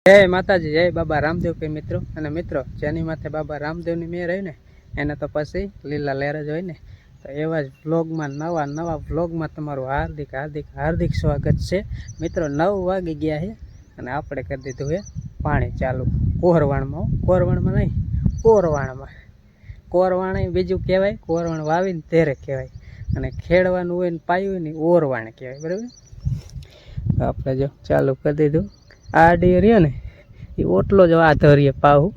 જય માતાજી, જય બાબા રામદેવ કે મિત્રો અને મિત્રો જેની માથે બાબા રામદેવની મેર હોય ને એને તો પછી લીલા લહેર જ હોય ને. તો એવા જ વ્લોગમાં નવા વ્લોગમાં તમારું હાર્દિક હાર્દિક હાર્દિક સ્વાગત છે મિત્રો. 9 વાગી ગયા છે અને આપણે કરી દીધું છે પાણી ચાલુ કોરવણમાં નહીં, કોરવાણ બીજું કહેવાય. કોરવણ વાવીને ત્યારે કહેવાય અને ખેડવાનું હોય ને પાયું હોય ને ઓરવાણ કહેવાય, બરાબર. આપણે જો ચાલુ કરી દીધું. આ ડી રહ્યો ને એ ઓટલો જ આ ધોરીએ પાવું,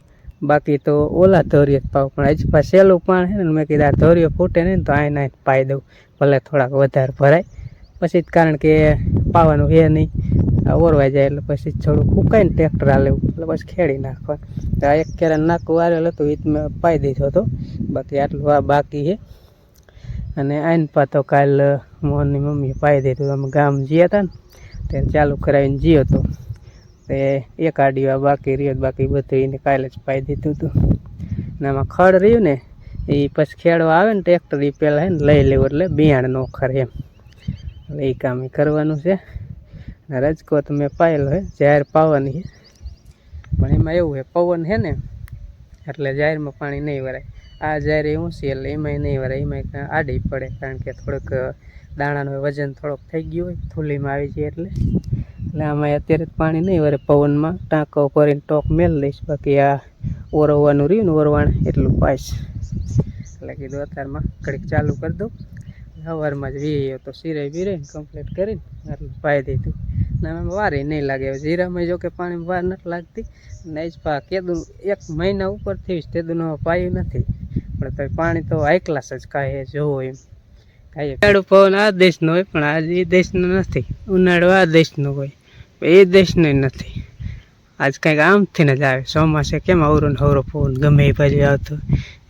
બાકી તો ઓલા ધોરીએ જ પાવું. પણ હજી પાછું સહેલું પાણ છે ને, મેં કીધું આ ધોરીઓ ફૂટે નહીં તો આઈને પાઈ દઉં, ભલે થોડાક વધારે ભરાય પછી જ, કારણ કે પાવાનું છે નહીં. આ ઓરવાઈ જાય એટલે પછી થોડું ફૂંકાઈને ટ્રેક્ટર આ લેવું એટલે પછી ખેડી નાખવાનું. તો આ એક કેરા નાકું વારેલ હતું એ મેં પાઈ દીધો હતો, બાકી આટલું આ બાકી છે. અને આઈને પાતો કાલ મોહનની મમ્મીએ પાઈ દીધું. અમે ગામ જ્યાં હતા ને ત્યારે ચાલુ કરાવીને જ્યો હતો. તે એક આડીવા બાકી રહ્યો, બાકી બધું એને કાલે જ પાઈ દીધું હતું. અને આમાં ખડ રહ્યું ને એ પછી ખેડવા આવે ને ટ્રેક્ટર એ પહેલાં હે ને લઈ લેવું એટલે બિયાણ ન ખરે એમ. એટલે એ કામ કરવાનું છે. અને રજકો તો મેં પાયેલો છે, જાહેર પાવાની છે. પણ એમાં એવું છે પવન છે ને એટલે જાહેરમાં પાણી નહીં વરાય. આ જાહેર ઊંચી એટલે એમાંય નહીં વરાય, એમાંય આડી પડે, કારણ કે થોડુંક દાણાનું વજન થોડોક થઈ ગયું હોય, થૂલીમાં આવી જાય એટલે આમાં અત્યારે પાણી નહીં વરે. પવનમાં ટાંકો ભરીને ટોક મેળ લઈશ, બાકી આ ઓરવવાનું રહ્યું ને ઓરવાણ એટલું પાઈશ. એટલે કીધું અત્યારમાં ઘડીક ચાલુ કરી દઉં. સવારમાં જ વીએ તો સિરાઈ બીરાઈને કમ્પ્લીટ કરીને એટલું પાઈ દીધું. ને આમાં વારે નહીં લાગે. હવે જીરામાં જો કે પાણીમાં વાર નથી લાગતી ને જ પા કેદું 1 મહિના ઉપર થયું તેદું પાયું નથી. પણ તો પાણી તો હાઈ ક્લાસ જ કાંઈ જોવો એમ કાંઈ. ઉનાળો પવન આ દેશનો હોય પણ આજ એ દેશનો નથી. ઉનાળો આ દેશનો હોય એ દેશનો નથી. આજ કંઈક આમથી ને જ આવે. ચોમાસે કેમ અવરો ને અવરો પવન ગમે એ બાજુ આવતો,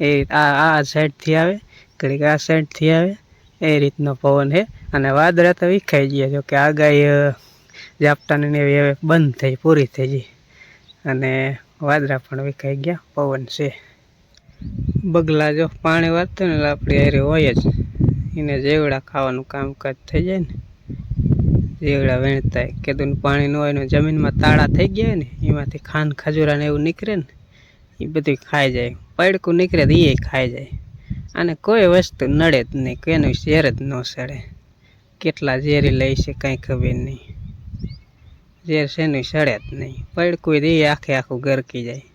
એ આ સાઈડથી આવે, ઘડીક આ સાઈડથી આવે, એ રીતનો પવન છે. અને વાદળા તો વિખાઈ ગયા, જો કે આગાહી ઝાપટાની ને એવી હવે બંધ થઈ, પૂરી થઈ ગઈ. અને વાદળા પણ વિખાઈ ગયા, પવન છે. બગલા જો પાણી વાળતું ને એટલે આપણી હારે હોય જ. એને જેવડા ખાવાનું કામકાજ થઈ જાય ને, જેવડા વીણતા કીધું પાણી ન હોય ને જમીનમાં તાળા થઈ ગયા હોય ને એમાંથી ખાંડ ખજૂરા ને એવું નીકળે ને એ બધું ખાઈ જાય. પડકું નીકળે તો એ ખાઈ જાય. અને કોઈ વસ્તુ નડે જ નહીં, કોઈનું ઝેર જ ન સડે. કેટલા ઝેરી લે છે કાંઈ ખબર નહીં. ઝેર શેનું સડે જ નહીં. પડકું તો એ આખે આખું ગરકી જાય.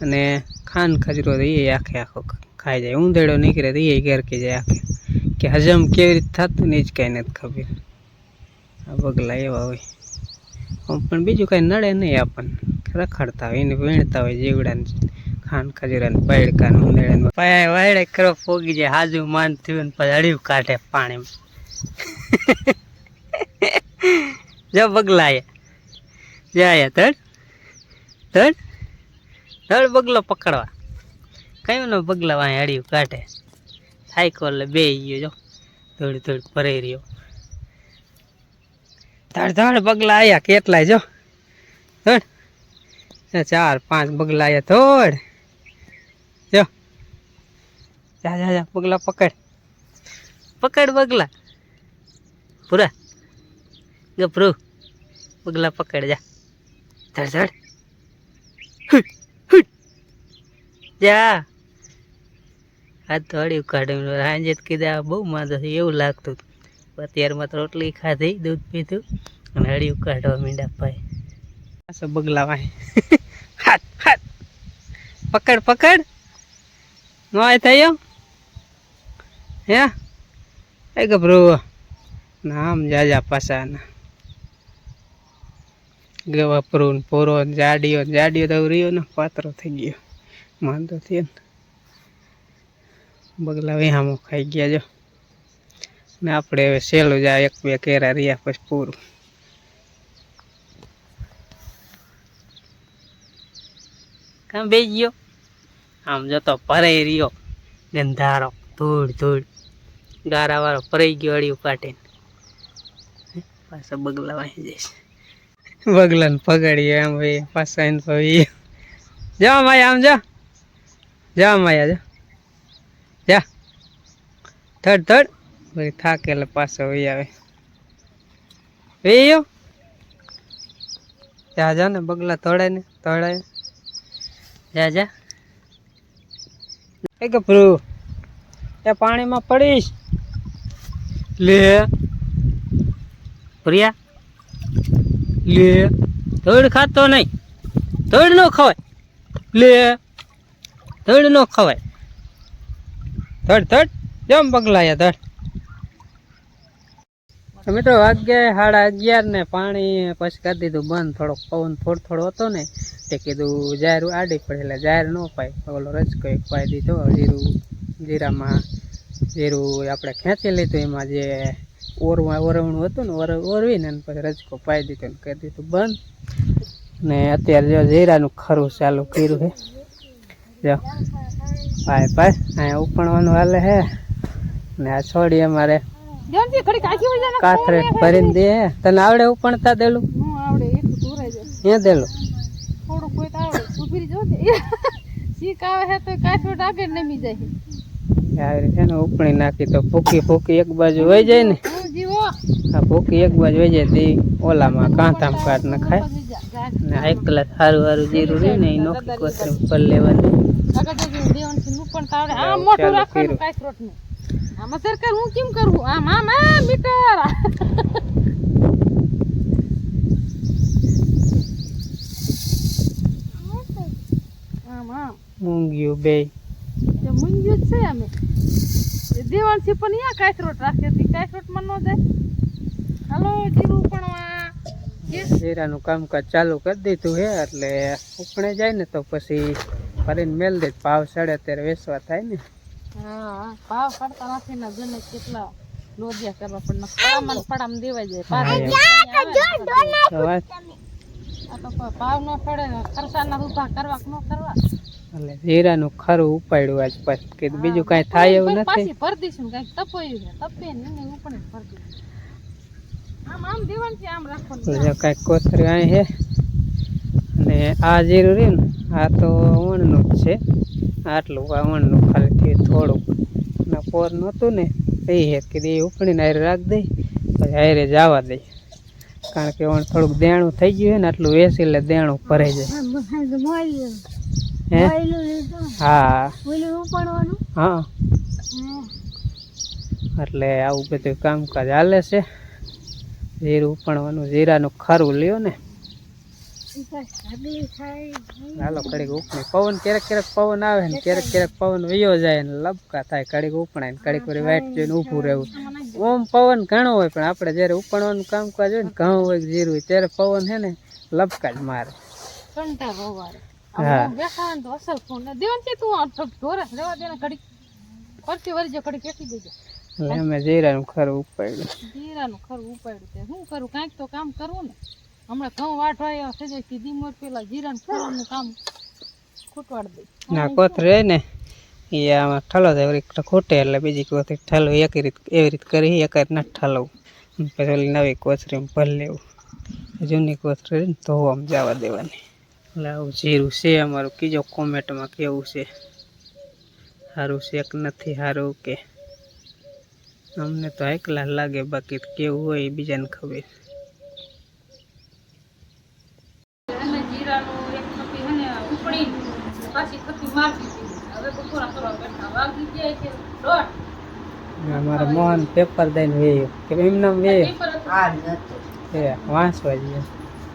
અને ખાંડ ખજૂરો તો એ આખે આખો ખાઈ જાય. ઊંધેડો નીકળે તો એ ગરકી જાય આખે. કે હજમ કેવી રીતે થતું ને એ જ કાંઈ નથી ખબર. આ બગલા એવા હોય. પણ બીજું કાંઈ નડે નહીં આપણને. રખડતા હોય એને વીણતા હોય જીવડાને ખાંડ ખજૂરાને પૈડકાને ઊંધેડાને પાયા વાયડે કરો પોગી જાય. હાજુ માન થયું ને પછી અડીવ કાઢે પાણીમાં. જો બગલા આયા જાય ધડ ધડ ધડ બગલો પકડવા કયું ને બગલા વાંય અડીવ કાઢે. સાયકલ બે ગયો જો થોડી થોડી ભરાઈ રહ્યો. ધડ ધડ બગલા આયા કેટલાય જો ધડ 4-5 બગલા આયા થોડ જો. જા જા જા બગલા પકડ પકડ બગલા પૂરા ગભરો બગલા પકડ જા. ધડ ધડ જા. આ તો અડીવ કાઢ્યું. સાંજે કીધા બહુ માંદો છે એવું લાગતું. અત્યારમાં તો રોટલી ખાધી, દૂધ પીધું અને અડીવ કાઢવા મીંડા પાય. બગલા વાય હાથ હાથ પકડ પકડ નો આય થયો હે એ ગભરો નામ જાજા પાસાના ગવા પ્રૂન પોરો જાડીઓ તો રહ્યો ને પાત્રો થઈ ગયો માંદો થયો ને. બગલા વિહામો ખાઈ ગયા જો. ને આપણે હવે સહેલું જ 1-2 કેરા રહ્યા પછી પૂરું. કામ બે ગયો આમ જતો ભરાઈ રહ્યો ગંધારો ધૂળ ધૂળ ગારાવાળો ભરાઈ ગયો અડીયું કાઢીને. પાછા બગલા વાંચી જઈશ. બગલાને પગાડીએ આમ ભાઈ પાછા એને ભાઈ જા માયા આમ જા જા માયા જા જા થડ થડ ભાઈ થાકે એટલે પાછો વહી આવે. વેયો જા જા ને બગલા તોડાય જા જા એ ગભરું એ પાણીમાં પડીશ લે પ્રિયા લે ધોળ ખાતો નહીં ધોળ નો ખવાય લે ધોળ નો ખવાય ધડ જેમ બગલાયા ધડ મિત્રો વાગ્યા 11:30 ને પાણી પછી કરી દીધું બંધ થોડોક પવન થોડો હતો ને તે કીધું જાહેર આડી પડે એટલે જાહેર ન પાય ઓલો રજકો એક પાઈ દીધો જીરામાં જીરું આપણે ખેંચી લીધું એમાં જે ઓરવણું હતું ને ઓરવીને પછી રજકો પાઈ દીધો ને કરી દીધું બંધ ને અત્યારે જો જીરાનું ખરું ચાલુ કર્યું છે જો પાય અહીંયા ઉપણવાનું હાલે છે ને આ છોડી અમારે કાથરે ભરીને દે તને આવડે ઉપણતા દેલું ત્યાં દેલું છે ને ઉપણી નાખી તો ફૂકી એક બાજુ વહી જાય ને આ ફૂકી એક બાજુ વહી જાય તે ઓલામાં કાંતામ કાઢ નખાય ને એકલા સારું જીરું રહે ને એ નોખી કોથળી ઉપર લેવાની આમાં સરકાર હું કેમ કરું આમ આમ મીટર આમ આમ મૂંગ્યું બે મૂંગ્યું જ છે અમે દેવાન છે પણ અહીંયા કાચરોટ રાખે છે કાચરોટમાં ન જાય હાલો જીરું પણ જીરાનું કામકાજ ચાલુ કરી દીધું છે એટલે ઉપણે જાય ને તો પછી ફરીને મેલ દે ભાવ ચડે ત્યારે વેચવા થાય ને હા ભાવ પડતા નથી ને જને કેટલા લોધિયા કરવા પણ પડામ દેવાઈ જાય ભાવ ન પડે ખર્ચાના રૂપા કરવા ન કરવા એટલે જીરાનું ખરું ઉપાડ્યું આજ પછી કે બીજું કાંઈ થાય એવું નથી પાછી ભર દઈશું કઈક તપોયું છે તપે ને ઉપડે ભર દઈશું આમ આમ દેવાનું છે આમ રાખવાનું જો કાંઈક કોથળી અહીં છે અને આ જીરું રહ્યું ને આ તો વણનું જ છે આટલું આ વણનું ખાલી થયું થોડુંક ના પોર નહોતું ને એ હેત કે એ ઉપડીને હારે રાખ દઈ પછી હારે જવા દઈ કારણ કે વણ થોડુંક દેણું થઈ ગયું ને આટલું વેસી એટલે દેણું ભરાઈ જાય હે હા હા એટલે આવું બધું કામકાજ હાલે છે જીરું ઉપણવાનું જીરાનું ખરું લ્યો ને હાલો કડીક ઉપણી પવન ક્યારેક પવન આવે ને ક્યારેક પવન વયો જાય ને લબકા થાય કડીક ઉપણાય ને કડીક વળી વાઈટ જોઈને ઊભું રહેવું ઓમ પવન ઘણો હોય પણ આપણે જયારે ઉપણવાનું કામકાજ હોય ને ઘઉં હોય જીરું હોય ત્યારે પવન છે ને લબકા જ મારે હા એટલે અમે જીરાનું ખરું ઉપાડ્યું શું કરું કાંઈક તો કામ કરવું ને હમણાં ઘઉં વાટવા થઈ જાય સીધી મોર પેલા જીરાનું ખરવાનું કામ ખૂટવાડ દે ના કોથળી ને એ આમાં ઠલો થાય ખૂટે એટલે બીજી કોથળી ઠલો એવી રીત કરી એક ના ઠલવું પછી ઓલી નવી કોથળીમાં ભરી લેવું જૂની કોથળી ને ધોવામાં જવા દેવાની એટલે આવું જીરું છે અમારું કીજો કોમેન્ટમાં કેવું છે સારું છે કે નથી સારું કે અમને તો એકલા લાગે બાકી કેવું હોય એ બીજાને ખબર અમારે મોહન પેપર દઈને વેયો કે એમને વેયો વાંચવા જઈએ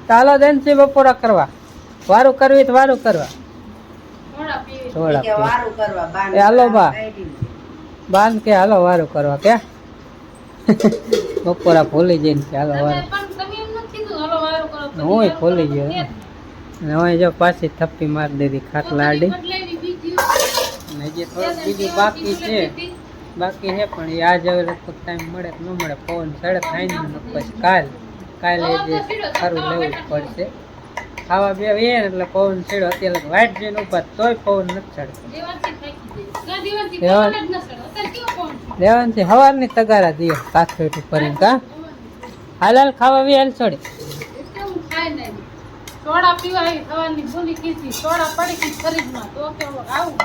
ચાલો દઈને છે બપોરા કરવા વારું કરવી તો વારું કરવા થોડા હાલો બા બાન કે હાલો વારું કરવા કે બપોરા ભૂલી જઈને કે હાલો વારું હું ભૂલી ગયો ને હવે જો પાછી થપ્પી મારી દીધી ખાટલા આડી ને જે થોડુંક બીજું બાકી છે પણ એ આજ હવે લગભગ ટાઈમ મળે કે ન મળે પવન ચડે થાય ને પછી કાલે જે ખરું લેવું જ પડશે ખાવા બે ને એટલે પવન ચડ્યો અત્યારે વાઇટ જોઈને ઉભા તોય પવન નથી ચડતો દેવાનથી હવારની તગારા દઈએ કાથેટું ભરીને કા હાલ ખાવા બે હાલ ચડે સોડા પીવા આવી થવાની ભૂલી કીધી સોડા પડી કી ખરીદમાં તો કે આવું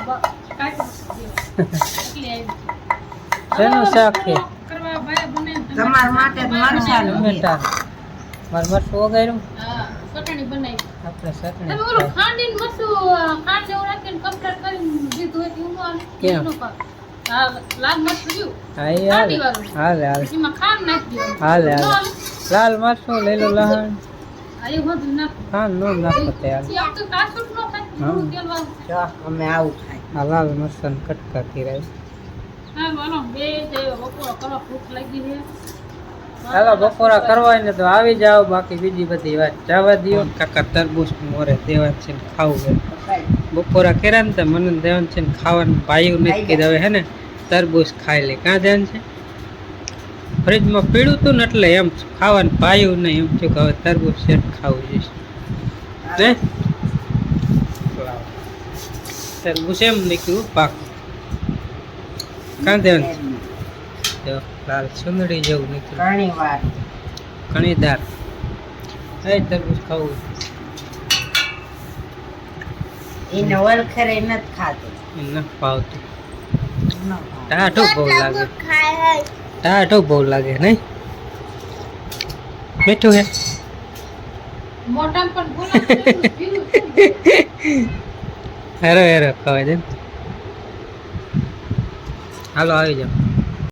શેનું શાક છે કરવા ભાઈ બને તમાર માટે મરચાનું બેટા માર મરચું વગાડ્યું હા ચટણી ચટણી બનાવી. આપણે ચટણી તમે ઓલું ખાંડીને મસ્તું ખાંડ જેવું રાખીને કપડાં કરીને દીધું હોય તેવું ન હાલે? કેમ? એવું ન કરે. હા, લાલ મરચું રહ્યું. હા એ ખાંડી હાલે વાળું. હાલે હાલે એમાં ખાંડ નાખી દેવાની. હાલે ન હાલે હાલે? લાલ મરચું લીલું લહણ હા, એ બધું નાખવું. હા નો નાખો તે હાલે પછી આમ તો કાચું જ ન ખાય. થોડું તેલ વાળું. આ લાલ મરચાં કટકા કરાય હા, બોલો. બે જઈએ બપોરો કરો. ભૂખ લાગી છે. ચાલો બપોરા કરવા હોય ને તો આવી જાઓ બાકી બીજી બધી વાત જવા દ્યો કાકા તરબૂચ મોરે દેવાન છે ને ખાવું છે બપોરા કર્યા ને તો મને દેવાન છે ને ખાવાનું પાયું નથી કીધું હવે હે ને તરબૂચ ખાઈ લે કાં ધ્યાન છે ફ્રીજમાં પીળું હતું ને એટલે એમ ખાવાનું પાયું નહીં એમ થયું કે હવે તરબૂચ છે ને ખાવું જઈશ ને તરબૂચ એમ નીકળ્યું પાક કાં ધ્યાન છે જો લાલ સુંદરી જેવું નીકળ્યું ઘણીદાર એ તરબૂચ ખાવું એને ઓળખરે નથી ખાતું એ ન ભાવતું ટાઢું બહુ લાગે ટાઢું બહુ લાગે નહીં મીઠું હે મોઢામાં પણ બોલાય ને એટલું પીળું છે. હેરો હેરો ખવાય છે હાલો આવી જાઓ